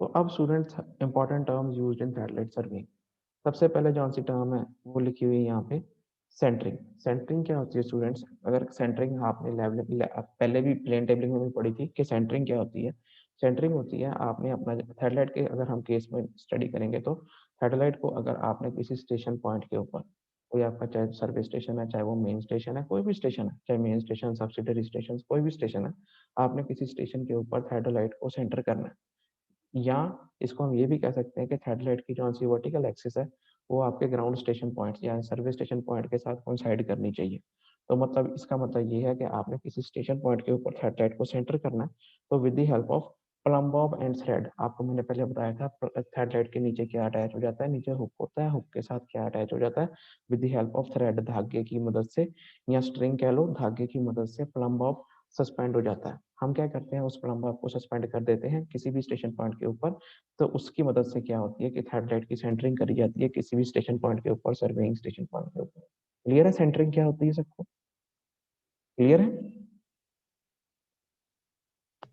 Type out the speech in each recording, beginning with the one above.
तो अब students, important terms used in satellite serving. सबसे पहले कौन सी टर्म है वो लिखी हुई है यहाँ पे, सेंटरिंग। सेंटरिंग क्या होती है स्टूडेंट्स? अगर सेंटरिंग आपने पहले भी प्लेन टेबलिंग में भी पढ़ी थी कि सेंटरिंग क्या होती है। सेंटरिंग होती है, आपने अपना सैटेलाइट के अगर हम केस में स्टडी करेंगे तो सैटेलाइट को अगर आपने किसी स्टेशन पॉइंट के ऊपर, कोई आपका चाहे सर्विस स्टेशन है, चाहे वो मेन स्टेशन है, कोई भी स्टेशन है, चाहे मेन स्टेशन, सब्सिडरी स्टेशन, कोई भी स्टेशन है, आपने किसी स्टेशन के ऊपर सैटेलाइट को सेंटर करना है। या इसको हम ये भी कह सकते हैं कि सैटेलाइट की जो सी वर्टिकल एक्सिस है वो आपके ग्राउंड स्टेशन पॉइंट या सर्विस स्टेशन पॉइंट के साथ कोइंसाइड करनी चाहिए। तो मतलब इसका मतलब ये है कि आपने किसी स्टेशन पॉइंट के ऊपर सैटेलाइट को सेंटर करना है, तो with the help of plum Bob and thread. आपको मैंने पहले बताया था सैटेलाइट के नीचे क्या अटैच हो जाता है, नीचे हुक होता है, हुक के साथ क्या अटैच हो जाता है, with the help of thread, धागे की मदद से या स्ट्रिंग कह लो, धागे की मदद से प्लम बॉब सस्पेंड हो जाता है। हम क्या करते हैं, उस प्लम बॉब को सस्पेंड कर देते हैं किसी भी स्टेशन पॉइंट के ऊपर। तो उसकी मदद से क्या होती है कि सैटेलाइट की सेंटरिंग करी जाती है किसी भी स्टेशन पॉइंट के ऊपर, सर्वेइंग स्टेशन पॉइंट के ऊपर। क्लियर है सेंटरिंग क्या होती है सबको? क्लियर है?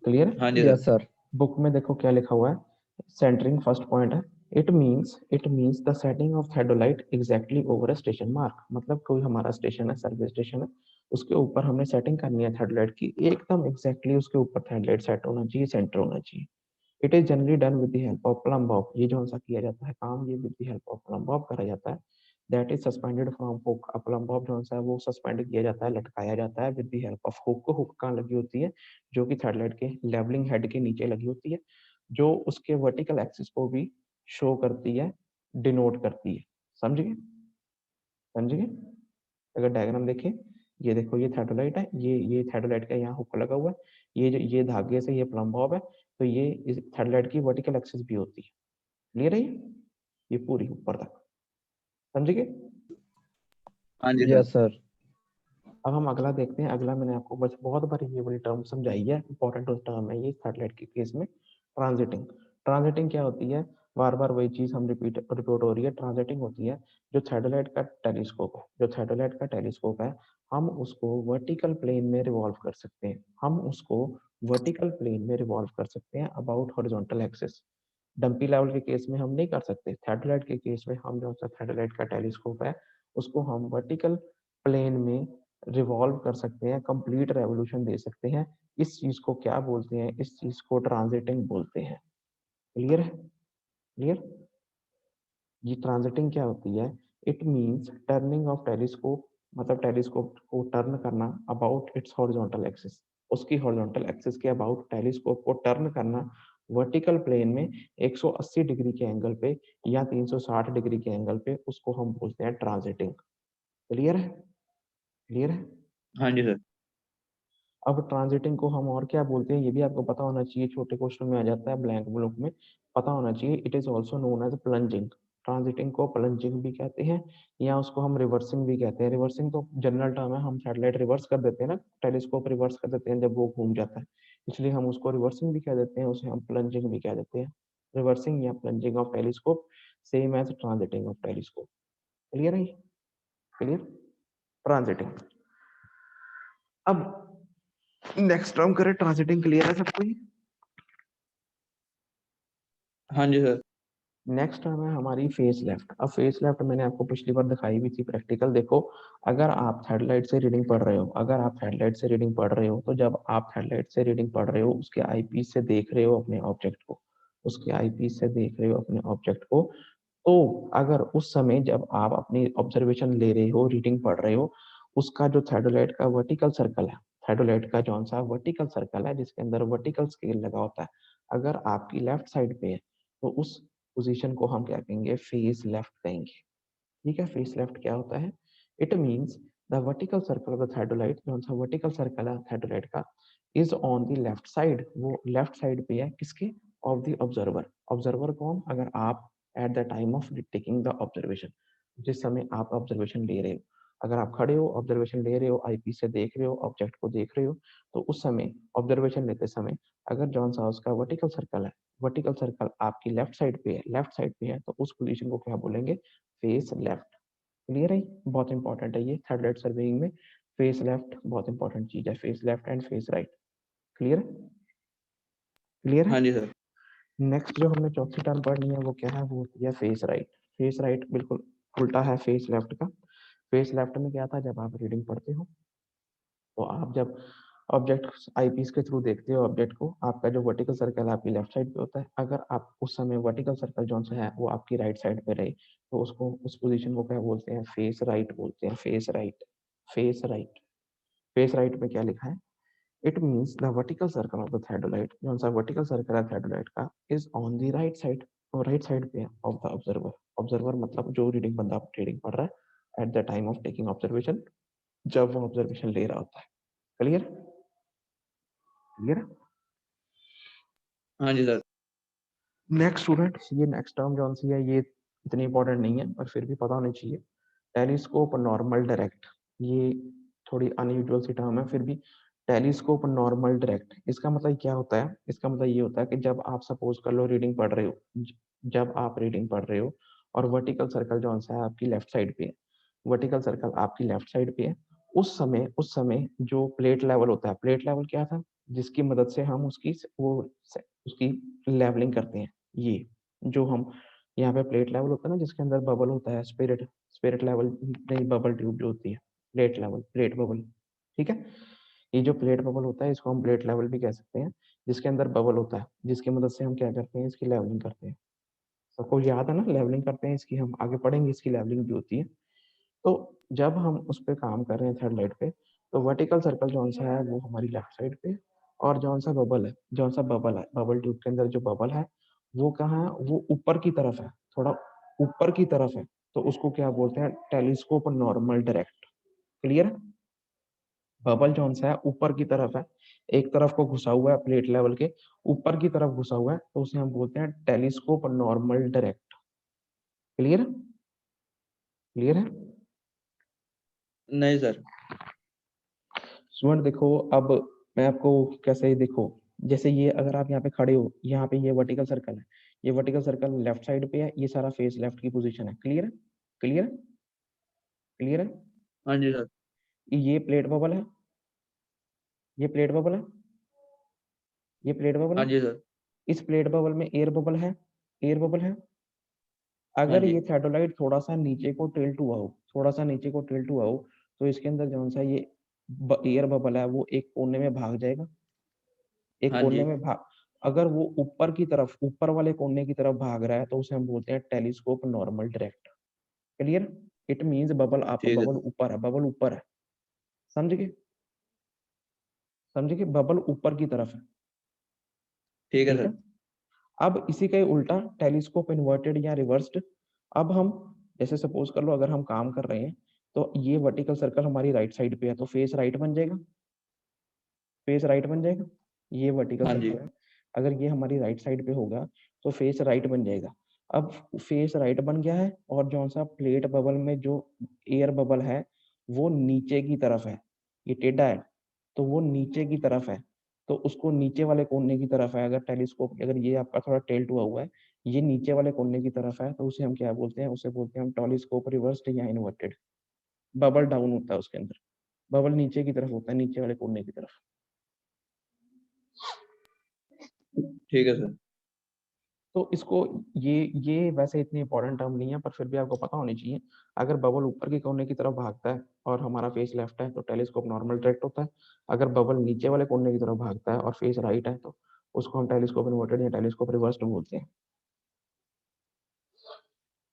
क्लियर हाँ है? जी सर। Yes sir. बुक में देखो क्या लिखा हुआ है, सेंटरिंग फर्स्ट पॉइंट है, it means the setting of theodolite exactly over a station mark. मतलब कोई हमारा स्टेशन है, सर्विस स्टेशन है, उसके ऊपर हमने सेटिंग करनी है थेडोलाइट की, एकदम एग्जैक्टली उसके ऊपर थेडोलाइट सेट होना चाहिए, सेंटर होना चाहिए। It is generally done with the help of plum Bob. ये जो सा किया जाता है काम, ये with the help of plum Bob करा जाता है। That is suspended from hook. Plum Bob जो सा है वो सस्पेंड किया जाता है, लटकाया जाता है with the help of hook. Hook कहाँ लगी होती है? जो कि थर्डलाइट के लेवलिंग हेड के नीचे लगी होती है, जो उसके वर्टिकल एक्सिस को भी शो करती है, डिनोट करती है। समझ गए? समझ गए? अगर डायग्राम देखें, ये देखो ये थेडोलाइट है, ये थेडोलाइट का यहाँ हुक लगा हुआ है, ये जो ये धागे से ये प्लम बॉब है, तो ये इस थेडोलाइट की वर्टिकल एक्सिस भी होती है। क्लियर है ये पूरी ऊपर तक? समझ गए? हाँ जी सर। Yes sir. अब हम अगला देखते हैं। अगला मैंने आपको बस बहुत बार ये वाली टर्म समझाई है, इंपॉर्टेंट टर्म है ये सैटेलाइट के केस में, ट्रांजिटिंग। ट्रांजिटिंग क्या होती है? बार बार वही चीज हम रिपीट हो रही है। ट्रांजिटिंग होती है, जो सैटेलाइट का टेलीस्कोप है, जो सैटेलाइट का टेलीस्कोप है, हम उसको वर्टिकल प्लेन में रिवॉल्व कर सकते हैं, हम उसको वर्टिकल प्लेन में रिवॉल्व कर सकते हैं about horizontal axis. Dumpy level के केस में हम नहीं कर सकते। सैटेलाइट के केस में हम जो सा सैटेलाइट का टेलीस्कोप है उसको हम वर्टिकल प्लेन में रिवॉल्व कर सकते हैं, कंप्लीट रेवोल्यूशन दे सकते हैं। इस चीज को क्या बोलते हैं? इस चीज को ट्रांजिटिंग बोलते हैं। क्लियर है? क्लियर? ये ट्रांजिटिंग क्या होती है? It means turning of telescope, मतलब टेलीस्कोप को टर्न करना अबाउट इट्स हॉरिजॉन्टल एक्सिस, उसकी हॉरिजॉन्टल एक्सिस के अबाउट टेलीस्कोप को टर्न करना वर्टिकल प्लेन में 180 डिग्री के एंगल पे या 360 डिग्री के एंगल पे, उसको हम बोलते हैं ट्रांजिटिंग। क्लियर है? क्लियर है? हाँ जी सर। अब ट्रांजिटिंग को हम और क्या बोलते हैं ये भी आपको पता होना चाहिए, छोटे क्वेश्चन में आ जाता है, ब्लैंक बुक में पता होना चाहिए। It is also known as plunging. Transiting को प्लंजिंग भी कहते हैं, या उसको हम रिवर्सिंग भी कहते हैं। रिवर्सिंग तो जनरल टर्म है, हम सैटेलाइट रिवर्स कर देते हैं ना, टेलीस्कोप रिवर्स कर देते हैं जब वो घूम जाता है, इसलिए हम उसको रिवर्सिंग भी कह देते हैं, उसे हम प्लंजिंग भी कह देते हैं। रिवर्सिंग या plunging of telescope same as transiting of telescope. Clear है? क्लियर? ट्रांजिटिंग। अब नेक्स्ट टर्म करें, ट्रांजिटिंग। क्लियर है सबको? हाँ जी सर। नेक्स्ट टर्म है हमारी फेस लेफ्ट। अब फेस लेफ्ट मैंने आपको पिछली बार दिखाई भी थी प्रैक्टिकल। देखो, अगर आप थर्डलाइट से रीडिंग पढ़ रहे हो, अगर आप थर्डलाइट से रीडिंग पढ़ रहे हो, तो जब आप थर्डलाइट से रीडिंग पढ़ रहे हो, उसके आईपीस से देख रहे हो अपने ऑब्जेक्ट को, उसके आईपीस से देख रहे हो अपने ऑब्जेक्ट को, तो अगर उस समय जब आप अपनी ऑब्जर्वेशन ले रहे हो, रीडिंग पढ़ रहे हो, उसका जो थर्डोलाइट का वर्टिकल सर्कल है, थर्डोलाइट का जो सा वर्टिकल सर्कल है जिसके अंदर वर्टिकल स्केल लगा होता है, अगर आपकी लेफ्ट साइड पे है, तो उस पोजीशन को हम क्या कहेंगे? फेस लेफ्ट कहेंगे। ठीक है? फेस लेफ्ट क्या होता है? It means the vertical circle of the theodolite, जो सा वर्टिकल सर्कल है थर्डोलाइट का, is on the left side. वो लेफ्ट साइड पे है किसके? Of the observer. ऑब्जर्वर कौन? अगर आप at the time of taking the observation, जिस समय आप ऑब्जर्वेशन ले रहे हो, अगर आप खड़े हो, ऑब्जर्वेशन ले रहे हो, आईपीस से देख रहे हो, ऑब्जेक्ट को देख रहे हो, तो उस समय ऑब्जर्वेशन लेते समय अगर जॉन सा उसका वर्टिकल सर्कल है, वर्टिकल सर्कल आपकी लेफ्ट साइड पे है, लेफ्ट साइड पे है, तो उस पोजीशन को क्या बोलेंगे? Face left. क्लियर है? बहुत इंपॉर्टेंट है ये थर्डलाइट सर्वेइंग में। फेस लेफ्ट बहुत इंपॉर्टेंट चीज है, face left and face right. Clear है? क्लियर है? हाँ जी सर। नेक्स्ट जो हमने चौथी टर्म पढ़नी है वो क्या है, वो होती है फेस राइट। फेस राइट बिल्कुल उल्टा है फेस लेफ्ट का। फेस लेफ्ट में क्या था, जब आप रीडिंग पढ़ते हो तो आप जब ऑब्जेक्ट आईपीस के थ्रू देखते हो ऑब्जेक्ट को, आपका जो वर्टिकल सर्कल है आपकी लेफ्ट साइड पे होता है। अगर आप उस समय वर्टिकल सर्कल जो सा है वो आपकी राइट साइड पे रहे तो उसको, उस पोजीशन को क्या बोलते हैं, फेस राइट बोलते हैं। Face right, face right. Face right में क्या लिखा है, it means the vertical circle of the theodolite, जो सा वर्टिकल सर्कल है थेडोलाइट का, is on the right side, और राइट साइड पे ऑफ द ऑब्जर्वर। ऑब्जर्वर मतलब जो रीडिंग बंदा रीडिंग पढ़ रहा है at the time of taking observation, जब वो ऑब्जर्वेशन ले रहा होता है। Clear, clear. हाँ जी सर। नेक्स्ट स्टूडेंट, ये नेक्स्ट टर्म जो सी है ये इतनी इंपॉर्टेंट नहीं है पर फिर भी पता होनी चाहिए। टेलीस्कोप नॉर्मल डायरेक्ट, ये थोड़ी अनयूजुअल सी टर्म है फिर भी। टेलीस्कोप नॉर्मल डायरेक्ट, इसका मतलब क्या होता है, इसका मतलब ये होता है कि जब आप सपोज कर लो रीडिंग पढ़ रहे हो, जब आप रीडिंग पढ़ रहे हो और वर्टिकल सर्कल जो सा है आपकी लेफ्ट साइड पे है, वर्टिकल सर्कल आपकी लेफ्ट साइड पे है, उस समय जो प्लेट लेवल होता है, प्लेट लेवल क्या था, जिसकी मदद से हम उसकी वो उसकी लेवलिंग करते हैं। ये जो हम यहाँ पे प्लेट लेवल होता है ना, जिसके अंदर बबल होता है, स्पिरिट, स्पिरिट लेवल नहीं, बबल ट्यूब जो होती है, प्लेट लेवल, प्लेट बबल, ठीक है। ये जो प्लेट बबल होता है इसको हम प्लेट लेवल भी कह सकते हैं, जिसके अंदर बबल होता है, जिसकी मदद से हम क्या करते हैं, इसकी लेवलिंग करते हैं। सबको याद है ना, लेवलिंग करते हैं इसकी, हम आगे पढ़ेंगे इसकी लेवलिंग भी होती है। तो जब हम उस पर काम कर रहे हैं थर्ड लाइट पे, तो वर्टिकल सर्कल जो सा है वो हमारी लेफ्ट साइड पे, और जो सा बबल है, जो सा बबल है, बबल ट्यूब के अंदर जो बबल है वो कहाँ है, वो ऊपर की तरफ है, थोड़ा ऊपर की तरफ है, तो उसको क्या बोलते हैं, telescope normal direct. Clear, bubble जो सा है ऊपर की तरफ है, एक तरफ को घुसा हुआ है प्लेट लेवल के, ऊपर की तरफ घुसा हुआ है, तो उसे हम बोलते हैं telescope normal direct. Clear, clear है। नहीं सर। स्टूडेंट देखो, अब मैं आपको कैसे, देखो जैसे ये अगर आप यहाँ पे खड़े हो, यहाँ पे ये वर्टिकल सर्कल है, ये वर्टिकल सर्कल लेफ्ट साइड पे है, ये सारा फेस लेफ्ट की पोजीशन है। क्लियर है, क्लियर है, क्लियर है। हाँ जी सर। ये प्लेट बबल है, ये प्लेट बबल है, ये प्लेट बबल हाँ है। जी सर। इस प्लेट बबल में एयर बबल है, एयर बबल है। हाँ अगर जी। ये थेडोलाइट थोड़ा सा नीचे को टिल्ट हुआ हो, थोड़ा सा नीचे को टिल्ट हुआ हो, तो इसके अंदर जो सा ये एयर बबल है वो एक कोने में भाग जाएगा, एक हाँ कोने जी। में भाग, अगर वो ऊपर की तरफ, ऊपर वाले कोने की तरफ भाग रहा है तो उसे हम बोलते हैं telescope normal direct. Clear, it means bubble, आप ठीक है बबल सर। ऊपर है, बबल ऊपर है, समझ गए, समझ गए, बबल ऊपर की तरफ है। ठीक है ठीक है। सर। अब इसी का ही उल्टा, टेलीस्कोप इन्वर्टेड या रिवर्स्ड। अब हम जैसे सपोज कर लो अगर हम काम कर रहे हैं तो ये वर्टिकल सर्कल हमारी राइट साइड पे है, तो फेस राइट बन जाएगा, फेस राइट बन जाएगा। ये वर्टिकल हाँ जी। सर्कल है, अगर ये हमारी राइट साइड पे होगा तो फेस राइट बन जाएगा। अब फेस राइट बन गया है, और जो सा प्लेट बबल में जो एयर बबल है वो नीचे की तरफ है, ये टेढ़ा है तो वो नीचे की तरफ है, तो उसको नीचे वाले कोने की तरफ है। अगर टेलीस्कोप, अगर ये आपका थोड़ा टेल्ट हुआ हुआ है, ये नीचे वाले कोने की तरफ है, तो उसे हम क्या बोलते हैं, उसे बोलते हैं हम टेलीस्कोप रिवर्स्ड या इन्वर्टेड। बबल डाउन होता है उसके अंदर, बबल नीचे की तरफ होता है, नीचे वाले कोने की तरफ। ठीक है सर। तो इसको, ये वैसे इतनी इंपॉर्टेंट टर्म नहीं है पर फिर भी आपको पता होनी चाहिए। अगर बबल ऊपर के कोने की तरफ भागता है और हमारा फेस लेफ्ट है तो टेलीस्कोप नॉर्मल डायरेक्ट होता है। अगर बबल नीचे वाले कोने की तरफ भागता है और फेस राइट है तो उसको हम टेलीस्कोप इन्वर्टेड या टेलीस्कोप रिवर्स्ड बोलते हैं।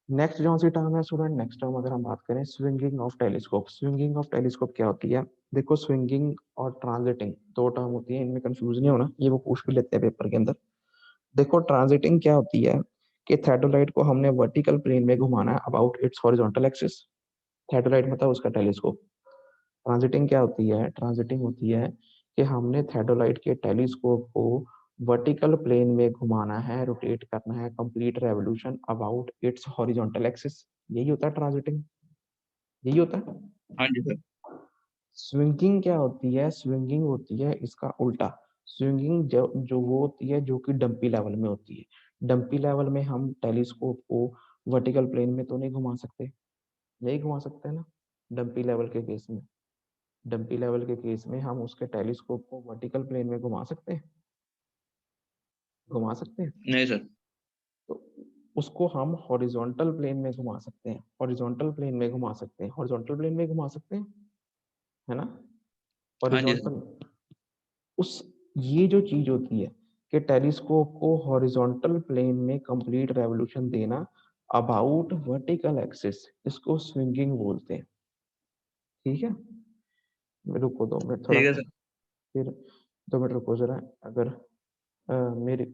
नेक्स्ट जो सी टर्म है स्टूडेंट, नेक्स्ट टर्म अगर हम बात करें, swinging of telescope. Swinging of telescope क्या होती है, देखो स्विंगिंग और ट्रांजिटिंग दो टर्म होती है, इनमें कंफ्यूज नहीं होना, ये वो पूछ भी लेते हैं पेपर के अंदर। देखो ट्रांजिटिंग क्या होती है कि थेडोलाइट को हमने वर्टिकल प्लेन में घुमाना है about it's horizontal axis. Theodolite मतलब उसका टेलीस्कोप। ट्रांजिटिंग क्या होती है, ट्रांजिटिंग होती है कि हमने थेडोलाइट के टेलीस्कोप को वर्टिकल प्लेन में घुमाना है, रोटेट करना है, complete revolution about it's horizontal axis, यही होता है ट्रांजिटिंग, यही होता है। हाँ जी सर। स्विंगिंग क्या होती है, स्विंगिंग होती है इसका उल्टा। स्विंगिंग जो जो वो होती है जो कि डंपी लेवल में होती है। डंपी लेवल में हम टेलीस्कोप को वर्टिकल प्लेन में तो नहीं घुमा सकते, नहीं घुमा सकते ना डंपी लेवल के केस में। डंपी लेवल के केस में हम उसके टेलीस्कोप को वर्टिकल प्लेन में घुमा सकते हैं, घुमा सकते हैं? नहीं सर। तो उसको हम हॉरिजॉन्टल प्लेन में घुमा सकते हैं, हॉरिजॉन्टल प्लेन में घुमा सकते हैं, हॉरिजॉन्टल प्लेन में घुमा सकते हैं, है ना? हाँ जी सर। हॉरिजॉन्टल उस ये जो चीज होती है कि टेलीस्कोप को हॉरिजॉन्टल प्लेन में कंप्लीट रेवोल्यूशन देना अबाउट वर्टिकल एक्सिस, इसको स्विंगिंग बोलते हैं। ठीक है, रुको 2 मिनट थोड़ा, ठीक है सर। फिर 2 मिनट रुको जरा। अगर मेरे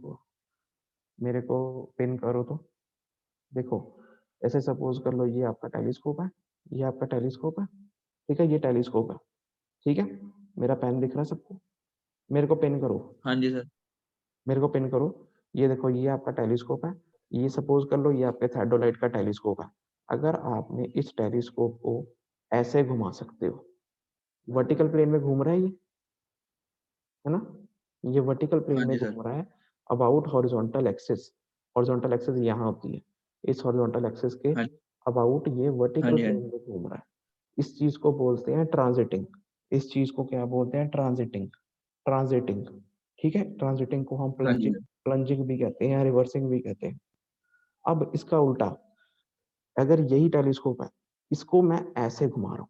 को पिन करो तो देखो, ऐसे सपोज कर लो ये आपका टेलीस्कोप है, ये आपका टेलीस्कोप है, ठीक है, ये टेलीस्कोप है, ठीक है, मेरा पेन दिख रहा है सबको? मेरे को पिन करो, हाँ जी सर। मेरे को पिन करो। ये देखो ये आपका टेलीस्कोप है, ये सपोज कर लो ये आपके थर्डोलाइट का टेलीस्कोप है। अगर आपने इस टेलीस्कोप को ऐसे घुमा सकते हो, वर्टिकल प्लेन में घूम रहा है ना? ये वर्टिकल प्लेन हाँ में जी सर। घूम रहा है about horizontal axis. Horizontal axis यहाँ होती है, इस हॉरिजॉन्टल एक्सिस के हाँ अबाउट ये हाँ वर्टिकल जी। हाँ प्लेन जी। में घूम रहा है। इस चीज को बोलते हैं ट्रांजिटिंग। इस चीज को क्या बोलते हैं? ट्रांजिटिंग। ट्रांजिटिंग, ठीक है, ट्रांजिटिंग को हम हाँ जी प्लंजिंग सर। प्लंजिंग भी कहते हैं, रिवर्सिंग भी कहते हैं। अब इसका उल्टा, अगर यही टेलीस्कोप है, इसको मैं ऐसे घुमा रहा हूँ,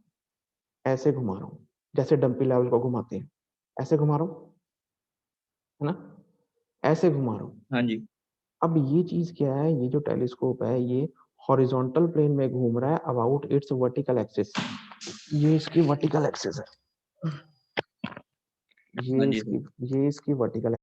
ऐसे घुमा रहा हूँ, जैसे डंपी लेवल को घुमाते हैं, ऐसे घुमा रहा हूँ, है ना? ऐसे घुमा रहा हूँ। हाँ जी। अब ये चीज क्या है, ये जो टेलीस्कोप है ये हॉरिजॉन्टल प्लेन में घूम रहा है अबाउट इट्स वर्टिकल एक्सिस। ये इसकी वर्टिकल एक्सिस है, हाँ ये जी सर। इसकी ये इसकी वर्टिकल